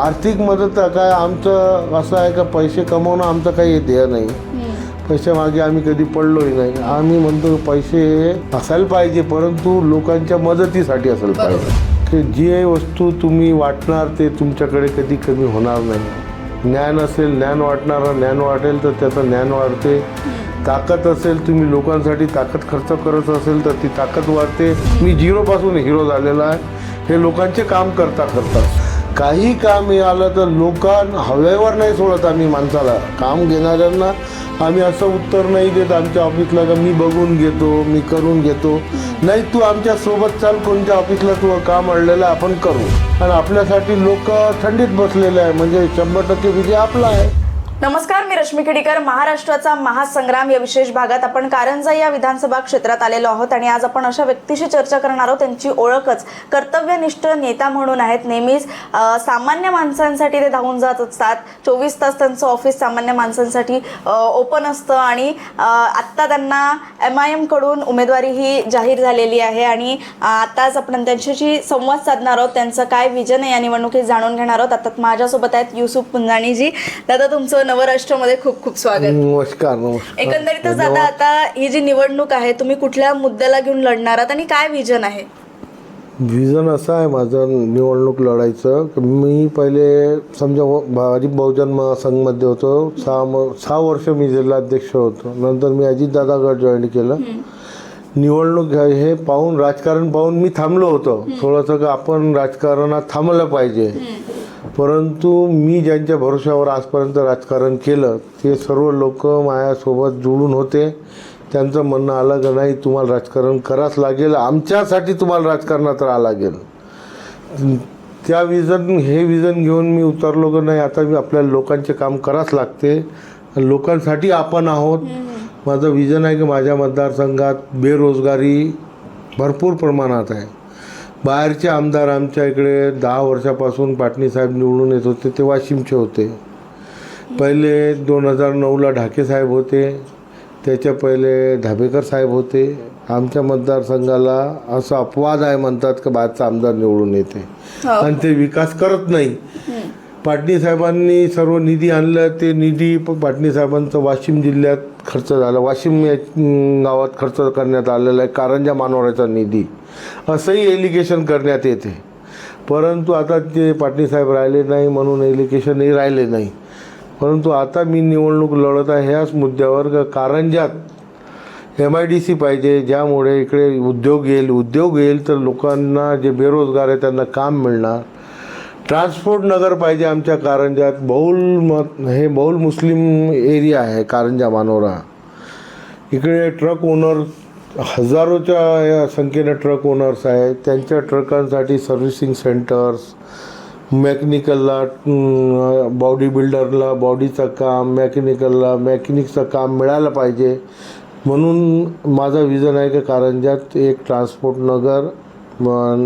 आर्थिक मदत काय आमचं असं आहे का पैसे कमवणं आमचं काही ध्येय नाही. पैसे मागे आम्ही कधी पडलोही नाही. आम्ही म्हणतो पैसे असायला पाहिजे परंतु लोकांच्या मदतीसाठी असायला पाहिजे. की जी वस्तू तुम्ही वाटणार ते तुमच्याकडे कधी कमी होणार नाही. ज्ञान असेल ज्ञान वाटणारा ज्ञान वाटेल तर त्याचं ज्ञान वाढते. ताकद असेल तुम्ही लोकांसाठी ताकद खर्च करत असेल तर ती ताकद वाढते. मी झिरोपासून हिरो झालेला आहे. हे लोकांचे काम करता करता काही काम मिळालं तर लोकांना हवेवर नाही सोडत. आम्ही माणसाला काम घेणाऱ्यांना आम्ही असं उत्तर नाही देत आमच्या ऑफिसला का मी बघून घेतो मी करून घेतो. नाही तू आमच्या सोबत चाल कोणत्या ऑफिसला तू काम आणलेलं आपण करू. आणि आपल्यासाठी लोक थंडीत बसलेले आहे म्हणजे 100% विजय आपला आहे. नमस्कार, मी रश्मी खेडीकर. महाराष्ट्राचा महासंग्राम या विशेष भागात आपण कारंजा या विधानसभा क्षेत्रात आलेलो आहोत आणि आज आपण अशा व्यक्तीशी चर्चा करणार आहोत त्यांची ओळखच कर्तव्यनिष्ठ नेता म्हणून आहेत. नेहमीच सामान्य माणसांसाठी ते धावून जात असतात. 24 तास त्यांचं ऑफिस सामान्य माणसांसाठी ओपन असतं आणि आत्ता त्यांना MIM कडून उमेदवारी ही जाहीर झालेली आहे आणि आताच आपण त्यांच्याशी संवाद साधणार आहोत. त्यांचं काय विजन आहे या निवडणुकीत जाणून घेणार आहोत. आता माझ्यासोबत आहेत युसुफ पुंजाणीजी. दादा, तुमचं नवराष्ट्रामध्ये खूप खूप स्वागत. नमस्कार. नमस्कार. एकंदरीतच दादा, आता ही जी निवडणूक आहे तुम्ही कुठल्या मुद्द्याला घेऊन लढणार आहात आणि काय विजन आहे? विजन असं आहे माझं निवडणूक लढायचं. मी पहिले समजा भाजप बहुजन महासंघमध्ये होतो. 6 वर्ष मी जिल्हाध्यक्ष होतो. नंतर मी अजितदादा गट जॉईन केलं. निवडणूक हे पाहून राजकारण पाहून मी थांबलो होतो थोडंसं का आपण राजकारणात थांबलं पाहिजे. परंतु मी ज्यांच्या भरोश्यावर आजपर्यंत राजकारण केलं ते सर्व लोक माझ्यासोबत जुळून होते. त्यांचं म्हणणं आलं का नाही तुम्हाला राजकारण करावंच लागेल. आमच्यासाठी तुम्हाला राजकारणात राहावं लागेल. त्या हे विजन घेऊन मी उतरलो का नाही आता मी आपल्या लोकांचे काम करावंच लागते. लोकांसाठी आपण आहोत. माझं विजन आहे की माझ्या मतदारसंघात बेरोजगारी भरपूर प्रमाणात आहे. बाहेरचे आमदार आमच्या इकडे 10 वर्षापासून पाटणी साहेब निवडून येत होते ते वाशिमचे होते. पहिले 2009ला ढाके साहेब होते. त्याच्या पहिले धाबेकर साहेब होते. आमच्या मतदारसंघाला असं अपवाद आहे म्हणतात की बाहेरचा आमदार निवडून येते आणि ते विकास करत नाही. पाटणी साहेबांनी सर्व निधी आणलं. ते निधी पाटणी साहेबांचं वाशिम जिल्ह्यात खर्च झाला. वाशिम गावात खर्च करण्यात आलेला आहे कारंजा मानोऱ्याचा निधी असंही एलिगेशन करण्यात येते. परंतु आता ते पाटणी साहेब राहिले नाही म्हणून एलिगेशनही राहिले नाही. परंतु आता मी निवडणूक लढत आहे ह्याच मुद्द्यावर का कारंजात MIDC पाहिजे ज्यामुळे इकडे उद्योग येईल तर लोकांना जे बेरोजगार आहे त्यांना काम मिळणार. ट्रान्सपोर्ट नगर पाहिजे आमच्या कारंजात. बहुल मुस्लिम एरिया आहे कारंजा मानोरा. इकडे ट्रक ओनर हजारोच्या संख्येने ट्रक ओनर्स आहेत. त्यांच्या ट्रकांसाठी सर्व्हिसिंग सेंटर्स, मेकॅनिकलला बॉडी बिल्डरला बॉडीचं काम, मेकॅनिकचं काम मिळालं पाहिजे. म्हणून माझा विजन आहे की कारंजात एक ट्रान्सपोर्ट नगर,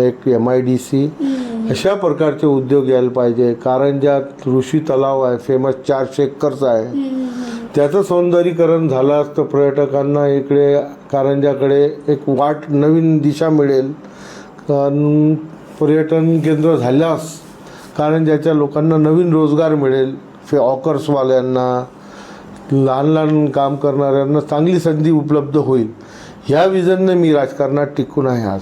एक MIDC अशा प्रकारचे उद्योग यायला पाहिजे. कारंजात ऋषी तलाव आहे फेमस 400 एकरचा आहे. त्याचं सौंदर्यीकरण झालं असतं पर्यटकांना इकडे कारंजाकडे एक नवीन दिशा मिळेल. पर्यटन केंद्र झाल्यास कारंजाच्या लोकांना नवीन रोजगार मिळेल. हॉकर्सवाल्यांना लहान लहान काम करणाऱ्यांना चांगली संधी उपलब्ध होईल. ह्या विजनने मी राजकारणात टिकून आहे आज.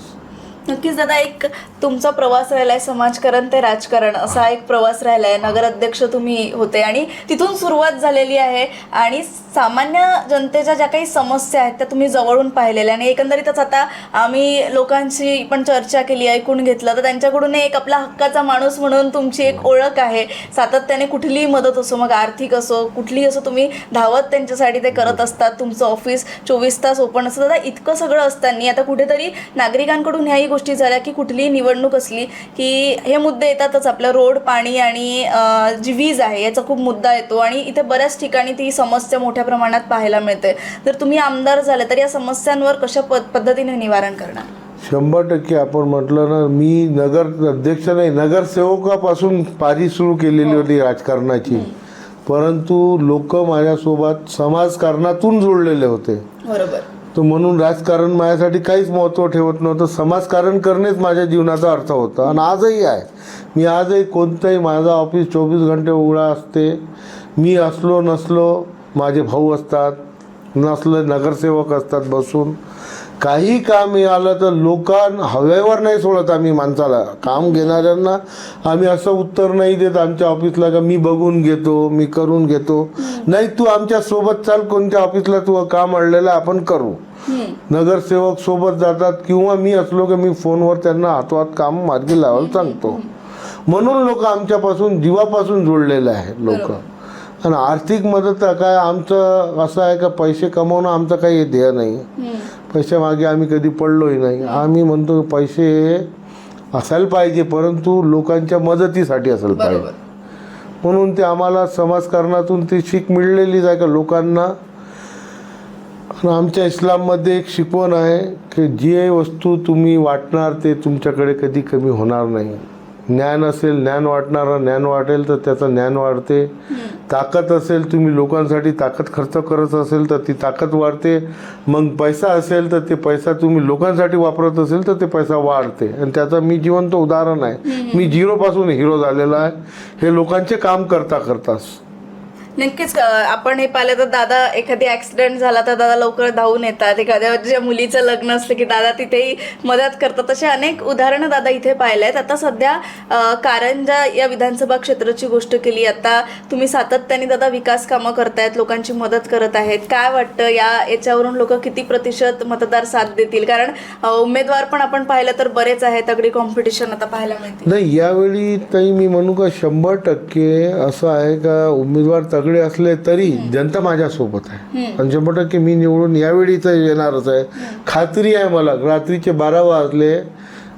नक्कीच दादा, एक तुमचा प्रवास राहिलाय समाजकारण ते राजकारण असा एक प्रवास राहिलाय. नगराध्यक्ष तुम्ही होते आणि तिथून सुरुवात झालेली आहे आणि सामान्य जनतेच्या ज्या काही समस्या आहेत त्या तुम्ही जवळून पाहिलेल्या आणि एकंदरीतच आता आम्ही लोकांशी पण चर्चा केली, ऐकून घेतलं तर त्यांच्याकडून एक आपला हक्काचा माणूस म्हणून तुमची एक ओळख आहे. सातत्याने कुठलीही मदत असो मग आर्थिक असो कुठलीही असो तुम्ही धावत त्यांच्यासाठी ते करत असतात. तुमचं ऑफिस 24 तास ओपन असतं. दादा, इतकं सगळं असताना आता कुठेतरी नागरिकांकडून ह्याही गोष्टी झाल्या की कुठलीही निवडणूक असली की हे मुद्दे येतातच. आपलं रोड, पाणी आणि जी वीज आहे याचा खूप मुद्दा येतो आणि इथे बऱ्याच ठिकाणी ती समस्या मोठ्या प्रमाणात पाहायला मिळते. जर तुम्ही आमदार झाले तर या समस्यांवर कशा पद्धतीने निवारण करणार? 100% आपण म्हटलं ना मी नगर अध्यक्ष नाही नगरसेवकापासून पारी सुरू केलेली होती राजकारणाची. परंतु लोक माझ्यासोबत समाजकारणातून जोडलेले होते. बरोबर. तर म्हणून राजकारण माझ्यासाठी काहीच महत्त्व ठेवत नव्हतं. समाजकारण करणेच माझ्या जीवनाचा अर्थ होता आणि आजही आहे. मी आजही कोणतंही, माझं ऑफिस 24 घंटे उघडा असते. मी असलो नसलो माझे भाऊ असतात, नसलं नगरसेवक असतात बसून. काही काम मिळालं तर हवेवर नाही सोडत आम्ही माणसाला. काम घेणाऱ्यांना आम्ही असं उत्तर नाही देत आमच्या ऑफिसला का मी बघून घेतो, मी करून घेतो. नाही, तू आमच्या सोबत चाल, कोणत्या ऑफिसला तू काम अडलेलं आपण करू. नगरसेवक सोबत जातात किंवा मी असलो की मी फोनवर त्यांना हातोहात काम मार्गी लावायला सांगतो. म्हणून लोक आमच्यापासून जीवापासून जोडलेले आहे लोक. आणि आर्थिक मदत काय आमचं असं आहे का पैसे कमवणं आमचं काही ध्येय नाही. पैशामागे आम्ही कधी पडलोही नाही. आम्ही म्हणतो पैसे असायला पाहिजे परंतु लोकांच्या मदतीसाठी असायला पाहिजे. म्हणून ते आम्हाला समाजकारणातून ती शिक मिळलेलीच आहे का लोकांना. आमच्या इस्लाममध्ये एक शिकवण आहे की जी वस्तू तुम्ही वाटणार ते तुमच्याकडे कधी कमी होणार नाही. ज्ञान असेल, ज्ञान वाटणारा ज्ञान वाटेल तर त्याचं ज्ञान वाढते. ताकद असेल, तुम्ही लोकांसाठी ताकद खर्च करत असेल तर ती ताकद वाढते. मग पैसा असेल तर ते पैसा तुम्ही लोकांसाठी वापरत असेल तर ते पैसा वाढते. आणि त्याचं मी जिवंत उदाहरण आहे. मी झिरोपासून हिरो झालेला आहे हे लोकांचे काम करता करताच. नक्कीच आपण हे पाहिलं तर दादा एखादी ऍक्सिडेंट झाला तर दादा लवकर धावून येतात. एखाद्या मुलीचं लग्न असलं की दादा तिथेही मदत करतात. असे अनेक उदाहरणं दादा इथे पाहिले आहेत. आता सध्या कारंजा या विधानसभा क्षेत्राची गोष्ट केली. आता तुम्ही सातत्याने दादा विकास कामं करतायत, लोकांची मदत करत आहेत. काय वाटतं याच्यावरून लोक किती प्रतिशत मतदार साथ देतील? कारण उमेदवार पण आपण पाहिलं तर बरेच आहेत, अगदी कॉम्पिटिशन आता पाहायला मिळते. नाही, यावेळी ताई मी म्हणू का 100% असं आहे का उमेदवार तगडे असले तरी जनता माझ्यासोबत आहे. आणि 100% मी निवडून यावेळीच येणारच आहे. खात्री आहे मला. रात्रीचे 12 वाजले,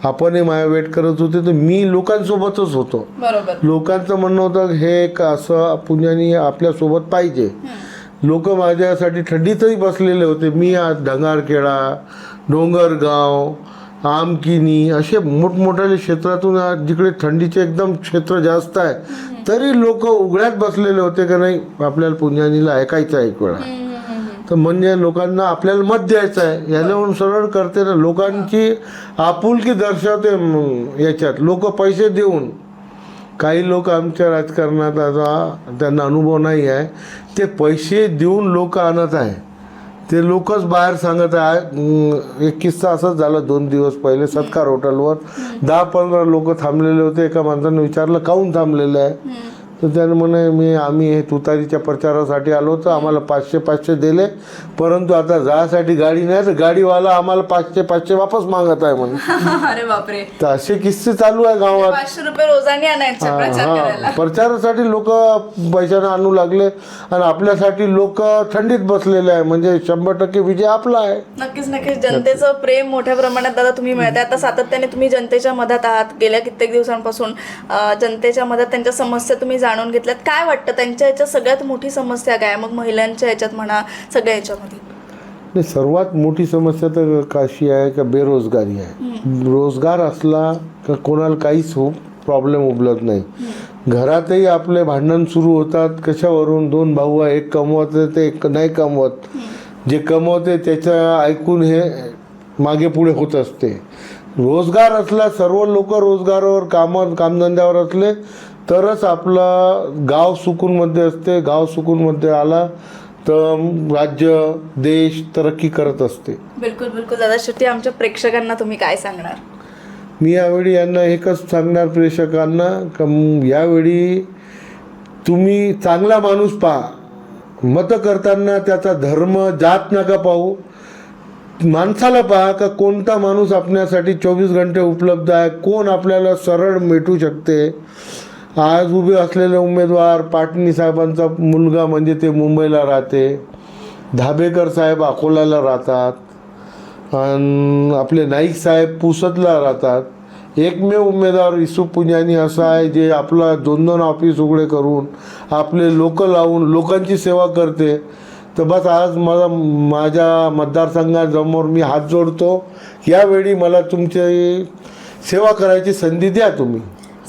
आपणही माझ्या वेट करत होते तर मी लोकांसोबतच होतो. लोकांचं म्हणणं होतं हे का असं पुण्यानी आपल्यासोबत पाहिजे. लोक माझ्यासाठी थंडीतही बसलेले होते. मी आज ढंगारखेडा, डोंगरगाव, आमकिनी असे मोठमोठ्या क्षेत्रातून जिकडे थंडीचे एकदम क्षेत्र जास्त आहे तरी लोक उघड्यात बसलेले होते का नाही आपल्याला पुण्यानीला ऐकायचं आहे एक वेळा. तर म्हणजे लोकांना आपल्याला मत द्यायचं आहे याला म्हणून सरळ करते ना. लोकांची आपुलकी दर्शवते याच्यात. लोक पैसे देऊन, काही लोक आमच्या राजकारणात आता त्यांना अनुभव नाही आहे, ते पैसे देऊन लोक आणत आहे. ते लोकच बाहेर सांगत आहे. एक किस्सा असाच झाला 2 दिवस पहिले. सत्कार हॉटेलवर 10-15 लोक थांबलेले होते. एका माणसाने विचारलं काहून थांबलेलं आहे तर त्याने म्हणे आम्ही हे तुतारीच्या प्रचारासाठी आलो होतो, आम्हाला 500 दिले परंतु आता जायसाठी गाडी नाही तर गाडीवाला आम्हाला 500 वापस मागत आहे म्हणे. अरे बापरे. तर असे किस्से चालू आहे गावात. 500 रुपये रोजाने आणायचे प्रचार करायला. प्रचारासाठी लोक पैशाने आणू लागले आणि आपल्यासाठी लोक थंडीत बसलेले आहे. म्हणजे 100% विजय आपला आहे. नक्कीच जनतेचं प्रेम मोठ्या प्रमाणात दादा तुम्ही मिळताय. आता सातत्याने तुम्ही जनतेच्या मधात आहात. गेल्या कित्येक दिवसांपासून जनतेच्या मधात त्यांच्या समस्या तुम्ही जाणून घेतल्यात. काय वाटतं त्यांच्या याच्यात सगळ्यात मोठी समस्या काय? मग महिलांच्या याच्यात म्हणा, सगळ्या याच्यामध्ये नाही, सर्वात मोठी समस्या तर काशी आहे का बेरोजगारी आहे. रोजगार असला का कोणाला काहीच प्रॉब्लेम उभलत नाही. घरातही आपले भांडण सुरू होतात कशावरून. 2 भाऊ आहे, एक कमवते ते एक नाही कमवत. जे कमवते त्याच्या ऐकून हे मागे पुढे होत असते. रोजगार असला, सर्व लोक रोजगारावर कामधंद्यावर असले तरच आपलं गाव सुकूनमध्ये असते. गाव सुकूनमध्ये आला तर राज्य देश तरक्की करत असते. बिलकुल दादा. शेवटी आमच्या प्रेक्षकांना तुम्ही काय सांगणार? मी यावेळी यांना एकच सांगणार प्रेक्षकांना का यावेळी तुम्ही चांगला माणूस पहा. मत करताना त्याचा धर्म जात नका पाहू. माणसाला पहा का कोणता माणूस आपल्यासाठी 24 घंटे उपलब्ध आहे, कोण आपल्याला सरळ भेटू शकते. आज उभे असलेले उमेदवार पाटणी साहेबांचा मुलगा म्हणजे ते मुंबईला राहते, धाबेकर साहेब अकोल्याला राहतात आणि आपले नाईक साहेब पुसदला राहतात. एकमेव उमेदवार इसू पुजानी असा आहे जे आपला 2-2 ऑफिस उघडे करून आपले लोक लावून लोकांची सेवा करते. तर बस आज माझ्या मतदारसंघासमोर मी हात जोडतो. यावेळी मला तुमची सेवा करायची संधी द्या तुम्ही.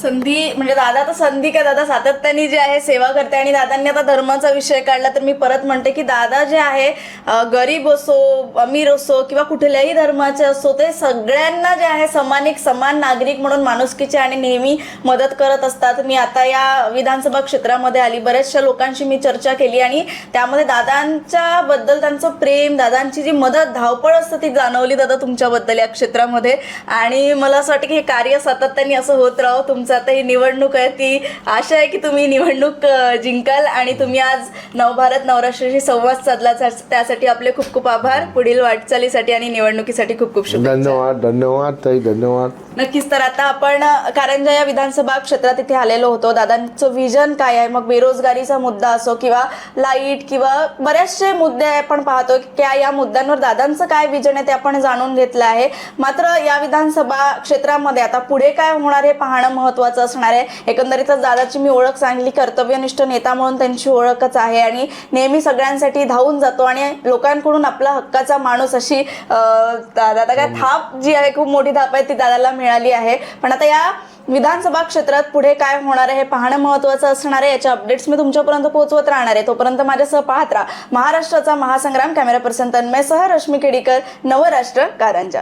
संधी म्हणजे दादा तर संधी काय, दादा सातत्याने जे आहे सेवा करते. आणि दादांनी आता धर्माचा विषय काढला तर मी परत म्हणते की दादा जे आहे गरीब असो, अमीर असो किंवा कुठल्याही धर्माचे असो, ते सगळ्यांना जे आहे समान नागरिक म्हणून माणुसकीचे आणि नेहमी मदत करत असतात. मी आता या विधानसभा क्षेत्रामध्ये आली, बऱ्याचशा लोकांशी मी चर्चा केली आणि त्यामध्ये दादांच्या बद्दल त्यांचं प्रेम, दादांची जी मदत, धावपळ असतं ती जाणवली दादा तुमच्याबद्दल या क्षेत्रामध्ये. आणि मला असं वाटतं की हे कार्य सातत्याने असं होत राहो. तुमचं आता ही निवडणूक आहे, ती आशा आहे की तुम्ही निवडणूक जिंकाल आणि तुम्ही आज नवभारत नवराष्ट्राशी संवाद साधला, त्यासाठी आपले खूप खूप आभार. पुढील वाटचालीसाठी आणि निवडणुकीसाठी खूप खूप शुभेच्छा. धन्यवाद ताई, धन्यवाद. नक्कीच. तर आता आपण कारंजा या विधानसभा क्षेत्रात इथे आलेलो होतो. दादांचं विजन काय आहे, मग बेरोजगारीचा मुद्दा असो किंवा लाईट किंवा बरेचसे मुद्दे आपण पाहतो की या मुद्द्यांवर दादांचं काय विजन आहे ते आपण जाणून घेतलं आहे. मात्र या विधानसभा क्षेत्रामध्ये आता पुढे काय होणार हे पाहणं महत्त्वाचं असणार आहे. एकंदरीतच दादाची मी ओळख सांगली, कर्तव्यनिष्ठ नेता म्हणून त्यांची ओळखच आहे आणि नेहमी सगळ्यांसाठी धावून जातो आणि लोकांकडून आपला हक्काचा माणूस अशी दादा काय थाप जी आहे, खूप मोठी थाप आहे ती दादाला मिळाली आहे. पण आता या विधानसभा क्षेत्रात पुढे काय होणार आहे हे पाहणं महत्त्वाचं असणार आहे. याचे अपडेट्स मी तुमच्यापर्यंत पोहोचवत राहणार आहे. तोपर्यंत माझ्यासह पाहत राहा महाराष्ट्राचा महासंग्राम. कॅमेरा पर्सन तन्मयसह रश्मी केडीकर, नवराष्ट्र, कारंजा.